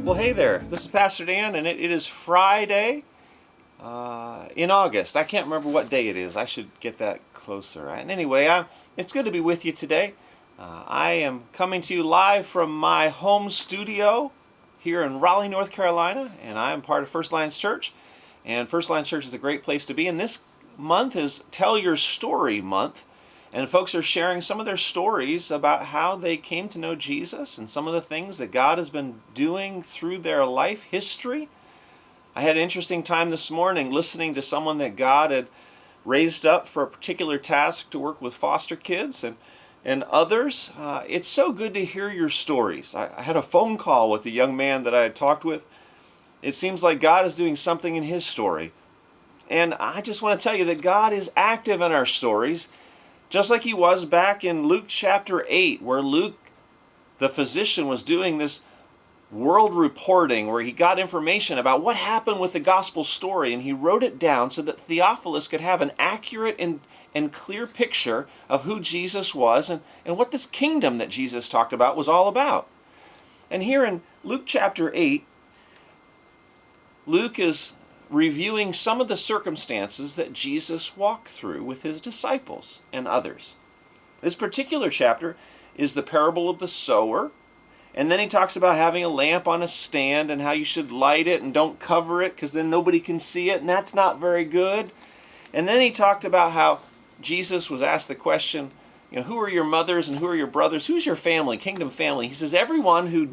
Well, hey there. This is Pastor Dan, and it is Friday in August. I can't remember what day it is. I should get that closer. And anyway, it's good to be with you today. I am coming to you live from my home studio here in Raleigh, North Carolina, and I am part of First Alliance Church. And First Alliance Church is a great place to be. And this month is Tell Your Story Month. And folks are sharing some of their stories about how they came to know Jesus and some of the things that God has been doing through their life history. I had an interesting time this morning listening to someone that God had raised up for a particular task to work with foster kids and others. It's so good to hear your stories. I had a phone call with a young man that I had talked with. It seems like God is doing something in his story. And I just want to tell you that God is active in our stories, just like he was back in Luke chapter 8, where Luke, the physician, was doing this world reporting where he got information about what happened with the gospel story, and he wrote it down so that Theophilus could have an accurate and clear picture of who Jesus was and what this kingdom that Jesus talked about was all about. And here in Luke chapter 8, Luke is reviewing some of the circumstances that Jesus walked through with his disciples and others. This particular chapter is the parable of the sower, and then he talks about having a lamp on a stand and how you should light it and don't cover it because then nobody can see it, and that's not very good. And then he talked about how Jesus was asked the question, who are your mothers and who are your brothers? Who's your family, kingdom family? He says, everyone who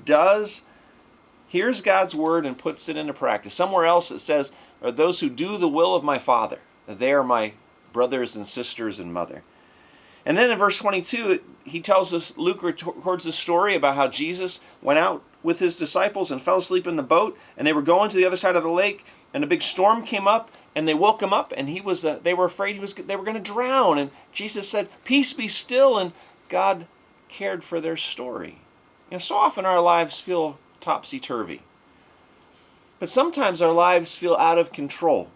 hears God's word and puts it into practice. Somewhere else it says, are those who do the will of my Father. They are my brothers and sisters and mother. And then in verse 22, he tells us, Luke records a story about how Jesus went out with his disciples and fell asleep in the boat, and they were going to the other side of the lake, and a big storm came up, and they woke him up, and they were afraid they were going to drown. And Jesus said, peace be still, and God cared for their story. So often our lives feel topsy-turvy. But sometimes our lives feel out of control.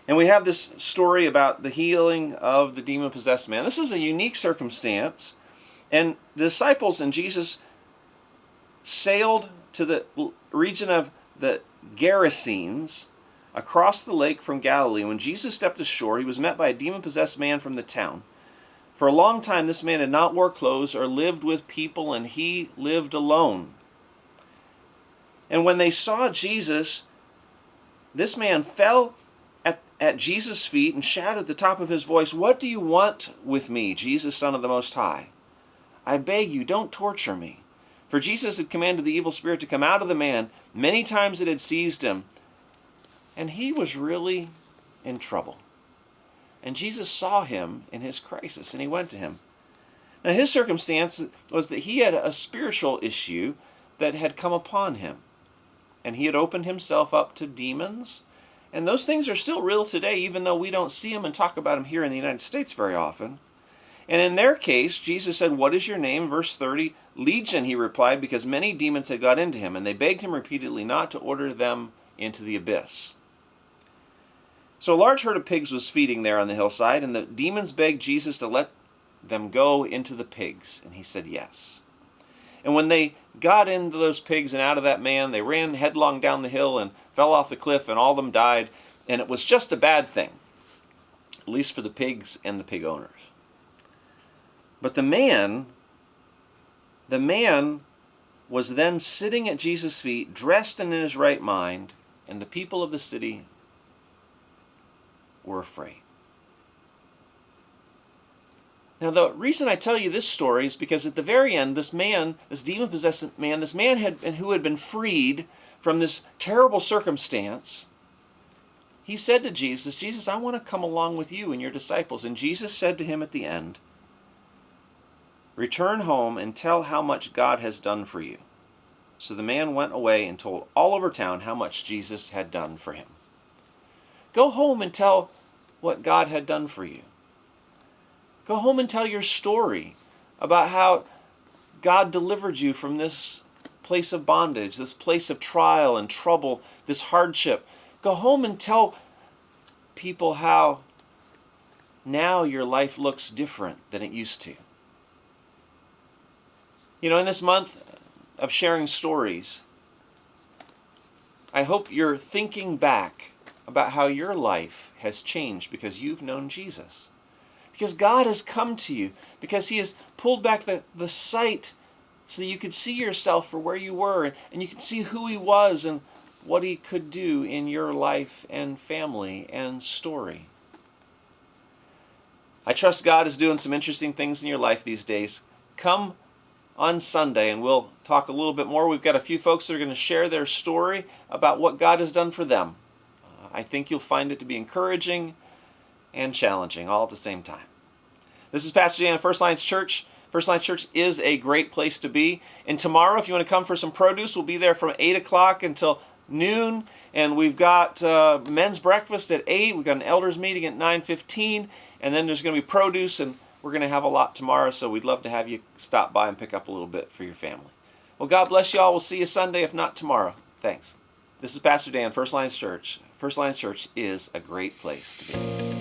And we have this story about the healing of the demon-possessed man. This is a unique circumstance. And the disciples and Jesus sailed to the region of the Gerasenes across the lake from Galilee. When Jesus stepped ashore, he was met by a demon-possessed man from the town. For a long time, this man had not worn clothes or lived with people, and he lived alone. And when they saw Jesus, this man fell at Jesus' feet and shouted at the top of his voice, "What do you want with me, Jesus, Son of the Most High? I beg you, don't torture me." For Jesus had commanded the evil spirit to come out of the man. Many times it had seized him, and he was really in trouble. And Jesus saw him in his crisis, and he went to him. Now his circumstance was that he had a spiritual issue that had come upon him. And he had opened himself up to demons. And those things are still real today, even though we don't see them and talk about them here in the United States very often. And in their case, Jesus said, "What is your name?" Verse 30, "Legion," he replied, because many demons had got into him. And they begged him repeatedly not to order them into the abyss. So a large herd of pigs was feeding there on the hillside, and the demons begged Jesus to let them go into the pigs. And he said yes. And when they got into those pigs and out of that man, they ran headlong down the hill and fell off the cliff, and all of them died. And it was just a bad thing, at least for the pigs and the pig owners. But the man was then sitting at Jesus' feet, dressed and in his right mind, and the people of the city were afraid. Now, the reason I tell you this story is because at the very end, this demon-possessed man, who had been freed from this terrible circumstance, he said to Jesus, "Jesus, I want to come along with you and your disciples." And Jesus said to him at the end, "Return home and tell how much God has done for you." So the man went away and told all over town how much Jesus had done for him. Go home and tell what God had done for you. Go home and tell your story about how God delivered you from this place of bondage, this place of trial and trouble, this hardship. Go home and tell people how now your life looks different than it used to. In this month, of sharing stories, I hope you're thinking back about how your life has changed because you've known Jesus. Because God has come to you, because He has pulled back the sight so that you could see yourself for where you were, and you could see who He was and what He could do in your life and family and story. I trust God is doing some interesting things in your life these days. Come on Sunday and we'll talk a little bit more. We've got a few folks that are going to share their story about what God has done for them. I think you'll find it to be encouraging and challenging all at the same time. This is Pastor Dan of First Alliance Church. First Alliance Church is a great place to be. And tomorrow, if you want to come for some produce, we'll be there from 8 o'clock until noon. And we've got men's breakfast at 8. We've got an elders meeting at 9:15. And then there's going to be produce, and we're going to have a lot tomorrow. So we'd love to have you stop by and pick up a little bit for your family. Well, God bless you all. We'll see you Sunday, if not tomorrow. Thanks. This is Pastor Dan, First Alliance Church. First Alliance Church is a great place to be.